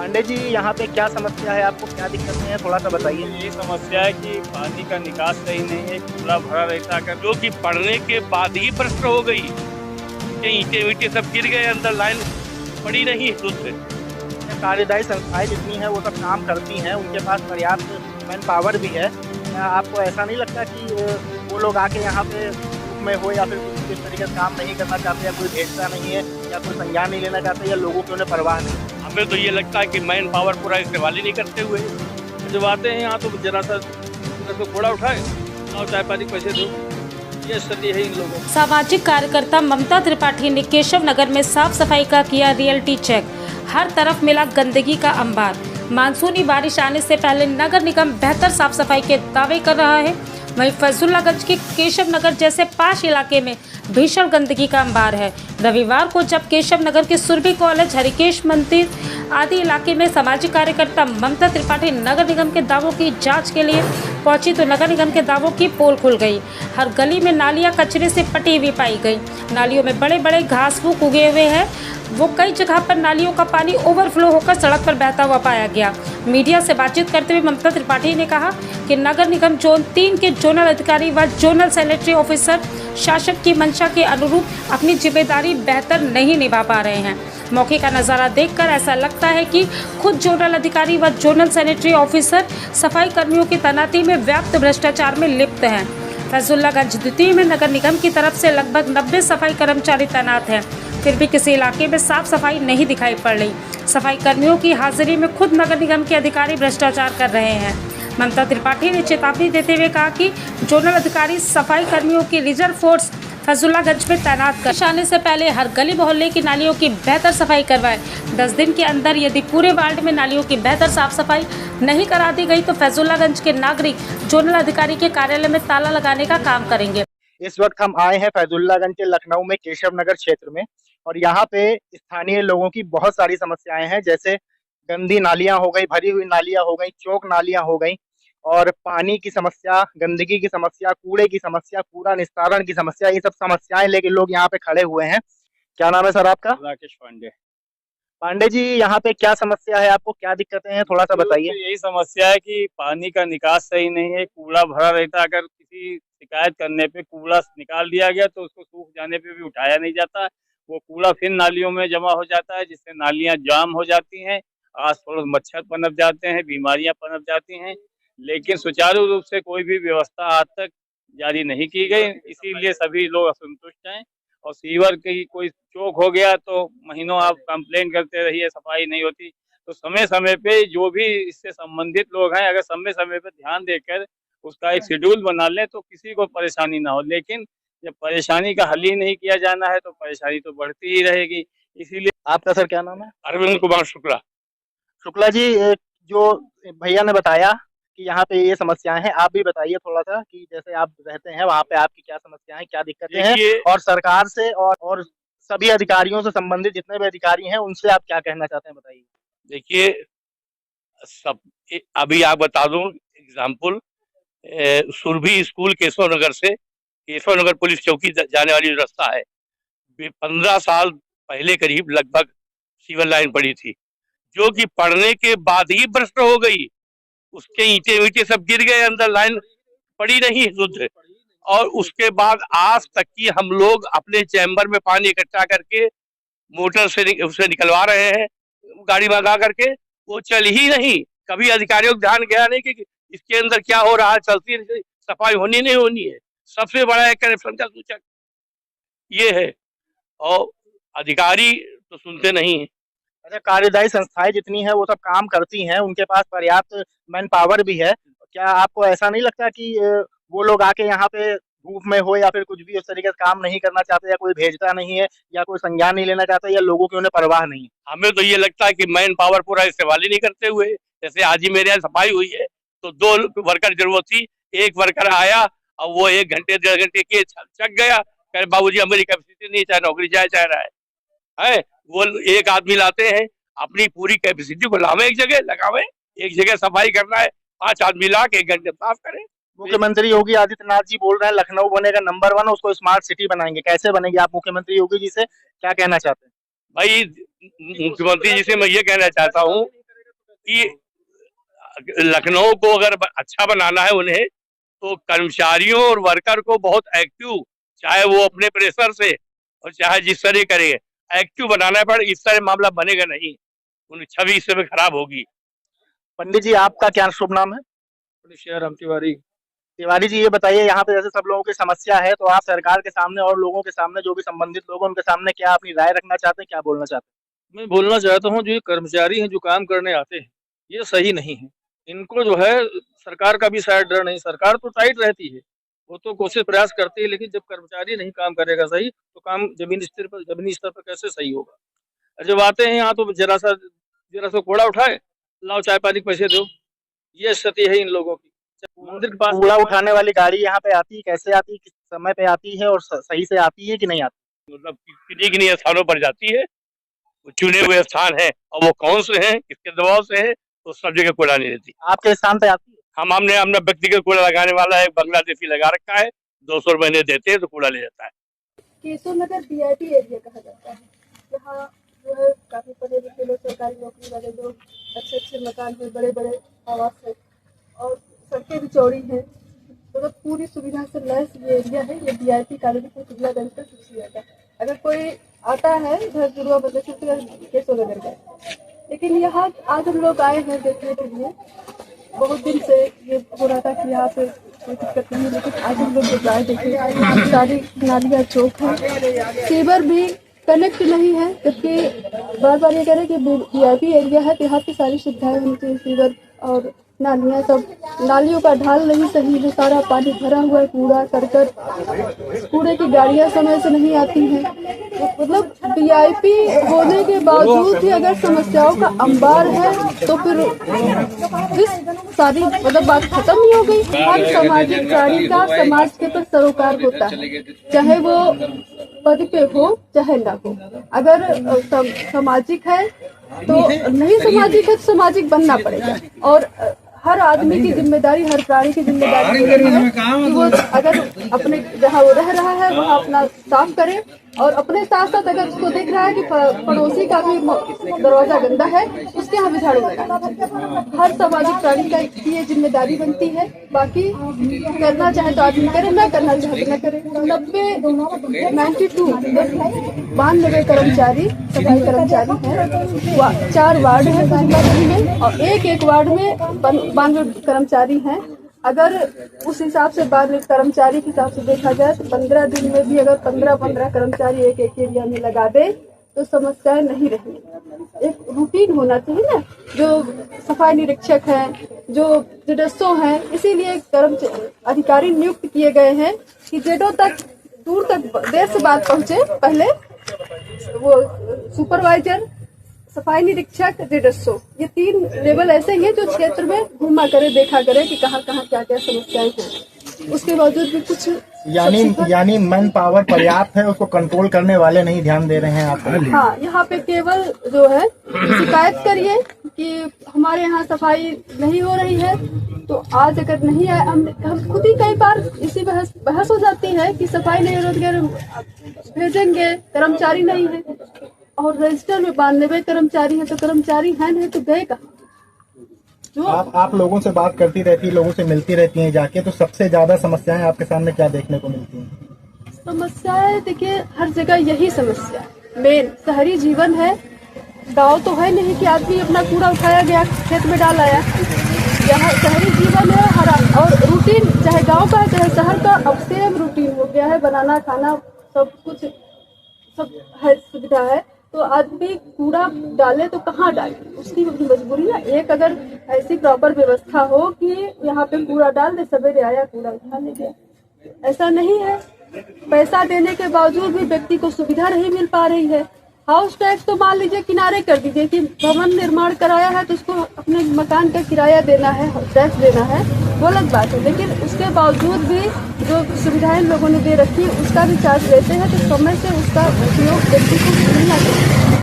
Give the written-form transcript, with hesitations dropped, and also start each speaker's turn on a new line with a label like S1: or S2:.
S1: पांडे जी, यहाँ पे क्या समस्या है? आपको क्या दिक्कतें हैं? थोड़ा सा बताइए।
S2: ये समस्या है कि पानी का निकास सही नहीं है, कूड़ा भरा रहता है, जो कि पड़ने के बाद ही भ्रष्ट हो गई। उसके ईंटे वीटे सब गिर गए, अंदर लाइन पड़ी नहीं है शुद्ध।
S1: ये कार्यदायी संस्थाएं जितनी हैं वो सब काम करती हैं, उनके पास पर्याप्त मैन पावर भी है। क्या आपको ऐसा नहीं लगता कि वो लोग आके यहाँ पे ग्रुप में हो या फिर कुछ इस तरीके से काम नहीं करना चाहते, या कोई भेजता नहीं है, या कोई संज्ञान नहीं लेना चाहते, या लोगों की उन्हें परवाह नहीं?
S2: हमें तो ये लगता है कि मैन पावर पूरा इस्तेमाल ही नहीं करते हुए जब आते हैं यहाँ, तो जरा सा कूड़ा उठाए और चाय पानी पैसे दो, ये स्थिति है इन लोगों की।
S3: सामाजिक कार्यकर्ता ममता त्रिपाठी ने केशव नगर में साफ सफाई का किया रियलिटी चेक। हर तरफ मिला गंदगी का अंबार। मानसूनी बारिश आने से पहले नगर निगम बेहतर साफ सफाई के दावे कर रहा है, वहीं फैजुल्लागंज के केशव नगर जैसे 5 इलाके में भीषण गंदगी का अंबार है। रविवार को जब केशव नगर के सुरभि कॉलेज, हरिकेश मंदिर आदि इलाके में सामाजिक कार्यकर्ता ममता त्रिपाठी नगर निगम के दावों की जांच के लिए पहुंची तो नगर निगम के दावों की पोल खुल गई। हर गली में नालियां कचरे से पटी हुई पाई गई। नालियों में बड़े बड़े घास फूस उगे हुए हैं। वो कई जगह पर नालियों का पानी ओवरफ्लो होकर सड़क पर बहता हुआ पाया गया। मीडिया से बातचीत करते हुए ममता त्रिपाठी ने कहा कि नगर निगम जोन 3 के जोनल अधिकारी व जोनल सैनिटरी ऑफिसर शासक की मंशा के अनुरूप अपनी जिम्मेदारी बेहतर नहीं निभा पा रहे हैं। मौके का नज़ारा देखकर ऐसा लगता है कि खुद जोनल अधिकारी व जोनल सैनिटरी ऑफिसर सफाई कर्मियों की तैनाती में व्याप्त भ्रष्टाचार में लिप्त हैं। फैजुल्लागंज द्वितीय में नगर निगम की तरफ से लगभग 90 सफाई कर्मचारी तैनात हैं, फिर भी किसी इलाके में साफ सफाई नहीं दिखाई पड़ रही। सफाई कर्मियों की हाजिरी में खुद नगर निगम के अधिकारी भ्रष्टाचार कर रहे हैं। ममता त्रिपाठी ने चेतावनी देते हुए कहा कि जोनल अधिकारी सफाई कर्मियों की रिजर्व फोर्स फैजुल्लागंज में तैनात कर आने से पहले हर गली मोहल्ले की नालियों की बेहतर सफाई करवाए। 10 दिन के अंदर यदि पूरे वार्ड में नालियों की बेहतर साफ सफाई नहीं करा दी गई तो फैजुल्लागंज के नागरिक जोनल अधिकारी के कार्यालय में ताला लगाने का काम करेंगे।
S1: इस वक्त हम आए हैं फैजुल्लागंज के लखनऊ में केशव नगर क्षेत्र में, और यहाँ पे स्थानीय लोगों की बहुत सारी समस्याएं हैं, जैसे गंदी नालियां हो गई, भरी हुई नालियां हो गई, चौक नालियां हो गई, और पानी की समस्या, गंदगी की समस्या, कूड़े की समस्या, कूड़ा निस्तारण की समस्या, ये सब समस्याएं लेके लोग यहाँ पे खड़े हुए हैं। क्या नाम है सर आपका?
S2: राकेश पांडे।
S1: पांडे जी, यहाँ पे क्या समस्या है? आपको क्या दिक्कतें हैं? थोड़ा सा बताइए।
S2: तो यही समस्या है कि पानी का निकास सही नहीं है, कूड़ा भरा रहता है। अगर किसी शिकायत करने पे कूड़ा निकाल दिया गया तो उसको सूख जाने पे भी उठाया नहीं जाता। वो कूड़ा फिर नालियों में जमा हो जाता है, जिससे नालियां जाम हो जाती हैं, आस पड़ोस मच्छर पनप जाते हैं, बीमारियां पनप जाती हैं। लेकिन सुचारू रूप से कोई भी व्यवस्था आज तक जारी नहीं की गई, इसीलिए सभी लोग असंतुष्ट हैं। और सीवर की कोई चौक हो गया तो महीनों आप कंप्लेन करते रहिए, सफाई नहीं होती। तो समय समय पे जो भी इससे संबंधित लोग हैं, अगर समय समय पे ध्यान देकर उसका एक शेड्यूल बना लें तो किसी को परेशानी ना हो। लेकिन जब परेशानी का हल ही नहीं किया जाना है तो परेशानी तो बढ़ती ही रहेगी। इसीलिए
S1: आपका सर क्या नाम है?
S2: अरविंद कुमार शुक्ला।
S1: शुक्ला जी, जो भैया ने बताया कि यहाँ पे ये समस्याएं हैं, आप भी बताइए थोड़ा सा कि जैसे आप रहते हैं वहाँ पे आपकी क्या समस्याएं, क्या दिक्कतें हैं,
S2: देखिए,
S1: और सरकार से और सभी अधिकारियों से संबंधित जितने भी अधिकारी हैं उनसे आप क्या कहना चाहते हैं, बताइए।
S2: देखिए सब अभी आप बता दूं एग्जाम्पल, सुरभि स्कूल केशव नगर से केशव नगर पुलिस चौकी जाने वाली जो रास्ता है, 15 साल पहले करीब लगभग सीवर लाइन पड़ी थी, जो कि पड़ने के बाद ही भ्रष्ट हो गई। उसके ईंटे वीटे सब गिर गए, अंदर लाइन पड़ी नहीं शुद्ध। और उसके बाद आज तक की हम लोग अपने चैम्बर में पानी इकट्ठा करके मोटर से उसे निकलवा रहे हैं, गाड़ी मंगा करके, वो चल ही नहीं। कभी अधिकारियों को ध्यान गया नहीं कि इसके अंदर क्या हो रहा है, चलती नहीं, सफाई होनी नहीं होनी है। सबसे बड़ा एक करप्शन का सूचक ये है, और अधिकारी तो सुनते नहीं है।
S1: अच्छा, कार्यदायी संस्थाएं जितनी हैं वो सब काम करती हैं, उनके पास पर्याप्त मैन पावर भी है। क्या आपको ऐसा नहीं लगता कि वो लोग आके यहाँ पे धूप में हो या फिर कुछ भी उस तरीके से काम नहीं करना चाहते, या कोई भेजता नहीं है, या कोई संज्ञान नहीं लेना चाहता, या लोगों की उन्हें परवाह नहीं है?
S2: हमें तो ये लगता है कि मैन पावर पूरा इस्तेमाल ही नहीं करते हुए। जैसे आज ही मेरे यहाँ सफाई हुई है तो 2 वर्कर जरूरत थी, एक वर्कर आया और वो 1 घंटे 1.5 घंटे के चक गया, कह बाबूजी हमारी कैपेसिटी नहीं, चाहे नौकरी चाहे चाह रहा है। वो एक आदमी लाते हैं, अपनी पूरी कैपेसिटी को लावे, एक जगह लगावे, एक जगह सफाई करना है, 5 आदमी ला के 1 घंटे साफ करें।
S1: मुख्यमंत्री योगी आदित्यनाथ जी बोल रहे हैं लखनऊ बनेगा नंबर 1, उसको स्मार्ट सिटी बनाएंगे। कैसे बनेगी? आप मुख्यमंत्री योगी जी से क्या कहना चाहते हैं?
S2: भाई मुख्यमंत्री जी से मैं ये कहना चाहता हूँ कि लखनऊ को अगर अच्छा बनाना है उन्हें, तो कर्मचारियों और वर्कर को बहुत एक्टिव, चाहे वो अपने प्रेशर से और चाहे जिस तरह करेंगे, एक्टिव बनाना पड़े। इस तरह मामला बनेगा नहीं, उनकी छवि इस समय खराब होगी।
S1: पंडित जी, आपका क्या शुभ नाम है?
S4: राम तिवारी।
S1: तिवारी जी, ये बताइए, यहाँ पे जैसे सब लोगों की समस्या है, तो आप सरकार के सामने और लोगों के सामने, जो भी संबंधित लोग हैं, उनके सामने क्या अपनी राय रखना चाहते हैं, क्या बोलना चाहते हैं?
S4: मैं बोलना चाहता हूँ, जो ये कर्मचारी हैं जो काम करने आते हैं, ये सही नहीं है। इनको जो है सरकार का भी शायद डर नहीं, सरकार तो टाइट रहती है, वो तो कोशिश प्रयास करती है, लेकिन जब कर्मचारी नहीं काम करेगा सही, तो काम जमीनी स्तर पर कैसे सही होगा। और जब आते हैं यहाँ तो जरा सा कूड़ा उठाए, लाओ चाय पानी के पैसे दो, ये स्थिति है इन लोगों की। मंदिर के पास
S1: कूड़ा उठाने वाली गाड़ी यहाँ पे आती है, कैसे आती है, किस समय पे आती है और सही से आती है कि नहीं आती?
S2: मतलब किन्हीं स्थानों पर जाती है, वो चुने हुए स्थान है, और वो कौन से हैं, किसके दबाव से है, तो सब जगह कूड़ा नहीं देती।
S1: आपके स्थान पे आती है?
S2: हमने अपना व्यक्तिगत कूड़ा लगाने वाला एक बांग्लादेशी लगा रखा है, 200 रुपए देते हैं तो कूड़ा ले जाता है।
S5: केशव नगर VIP एरिया कहा जाता है। यहाँ जो है काफी पढ़े लिखे लोग, सरकारी नौकरी वाले लोग, अच्छे मकान है, बड़े बड़े आवास है और सड़कें भी चौड़ी हैं, मतलब पूरी सुविधा से लैस ये एरिया है। ये VIP कॉलोनी को शुक्लागंज का सबसे ज्यादा। अगर कोई आता है इधर जुड़वा बदल से केशव नगर गए, लेकिन यहाँ आज हम लोग आए हैं देखने के लिए। बहुत दिन से ये हो रहा था कि यहाँ पे कोई दिक्कत नहीं, लेकिन आज हम लोग जब आए देखे सारी नालियाँ चौक है, सीवर भी कनेक्ट नहीं है। जबकि बार बार ये कह रहे कि VIP एरिया है तो यहाँ की सारी सुविधाएं होनी, सीवर और नालियाँ सब, नालियों का ढाल नहीं सही है, सारा पानी भरा हुआ है, कूड़ा करकट, कूड़े की गाड़ियाँ समय से नहीं आती हैं। तो मतलब VIP होने के बावजूद भी अगर समस्याओं का अंबार है तो फिर सारी मतलब बात खत्म ही हो गई। हर सामाजिक प्राणी का समाज के पर सरोकार होता है, चाहे वो पद पे हो चाहे ना हो। अगर सामाजिक है तो नहीं, सामाजिक है तो सामाजिक बनना पड़ेगा। और हर आदमी की जिम्मेदारी, हर प्राणी की जिम्मेदारी है कि वो अगर अपने जहाँ वो रह रहा है वहाँ अपना साफ करे, और अपने साथ साथ अगर उसको देख रहा है कि पड़ोसी का भी दरवाजा गंदा है, उसके यहाँ भी झाड़ू लगाए। हर सामाजिक प्राणी का ये जिम्मेदारी बनती है। बाकी करना चाहे तो आदमी करे, ना करना चाहे तो न करे। 92 कर्मचारी, सफाई कर्मचारी हैं। 4 वार्ड है कुजलागंज में और एक वार्ड में 92 कर्मचारी हैं। अगर उस हिसाब से 92 कर्मचारी के हिसाब से देखा जाए तो 15 दिन में भी अगर 15 कर्मचारी एक एरिया में लगा दे तो समस्याएं नहीं रहेंगी। एक रूटीन होना चाहिए ना, जो सफाई निरीक्षक हैं, जो जेडसओ हैं, इसीलिए अधिकारी नियुक्त किए गए हैं कि जेडो तक दूर तक देर से बात पहुंचे। पहले वो सुपरवाइजर, सफाई निरीक्षक, जेडसओ, ये 3 लेवल ऐसे ही है जो क्षेत्र में घूमा करे, देखा करे कि कहाँ कहाँ क्या क्या समस्याएं हैं। उसके बावजूद भी कुछ
S1: यानी मैन पावर पर्याप्त है, उसको कंट्रोल करने वाले नहीं ध्यान दे रहे हैं आप?
S5: हाँ, यहाँ पे केवल जो है शिकायत करिए कि हमारे यहाँ सफाई नहीं हो रही है, तो आज अगर नहीं आए, हम खुद ही कई बार इसी बहस हो जाती है कि सफाई नहीं हो रही, भेजेंगे, कर्मचारी नहीं है, और रजिस्टर में 92 कर्मचारी हैं, तो कर्मचारी हैं नहीं तो गए कहाँ? जो
S1: आप लोगों से बात करती रहती है, लोगों से मिलती रहती हैं जाके, तो सबसे ज्यादा समस्याएं आपके सामने क्या देखने को मिलती हैं?
S5: समस्याएं देखिए हर जगह यही समस्या है। मेन शहरी जीवन है, गांव तो है नहीं कि आदमी अपना कूड़ा उठाया गया खेत में डाल आया। यहाँ शहरी जीवन है, हर और रूटीन, चाहे गांव का है चाहे शहर का, अब सेम रूटीन हो गया है, बनाना खाना सब कुछ सब है, सुविधा है। तो आदमी कूड़ा डाले तो कहाँ डाले, उसकी मजबूरी ना। एक अगर ऐसी प्रॉपर व्यवस्था हो कि यहाँ पे कूड़ा डाल दे, सवेरे आया कूड़ा उठा ले गया, ऐसा नहीं है। पैसा देने के बावजूद भी व्यक्ति को सुविधा नहीं मिल पा रही है। हाउस टैक्स तो मान लीजिए किनारे कर दीजिए कि भवन निर्माण कराया है तो उसको अपने मकान का किराया देना है, टैक्स देना है, वो अलग बात है। लेकिन उसके बावजूद भी जो सुविधाएं लोगों ने दे रखी है उसका भी चार्ज लेते हैं, तो समय से उसका उपयोग व्यक्ति को मिलना चाहिए।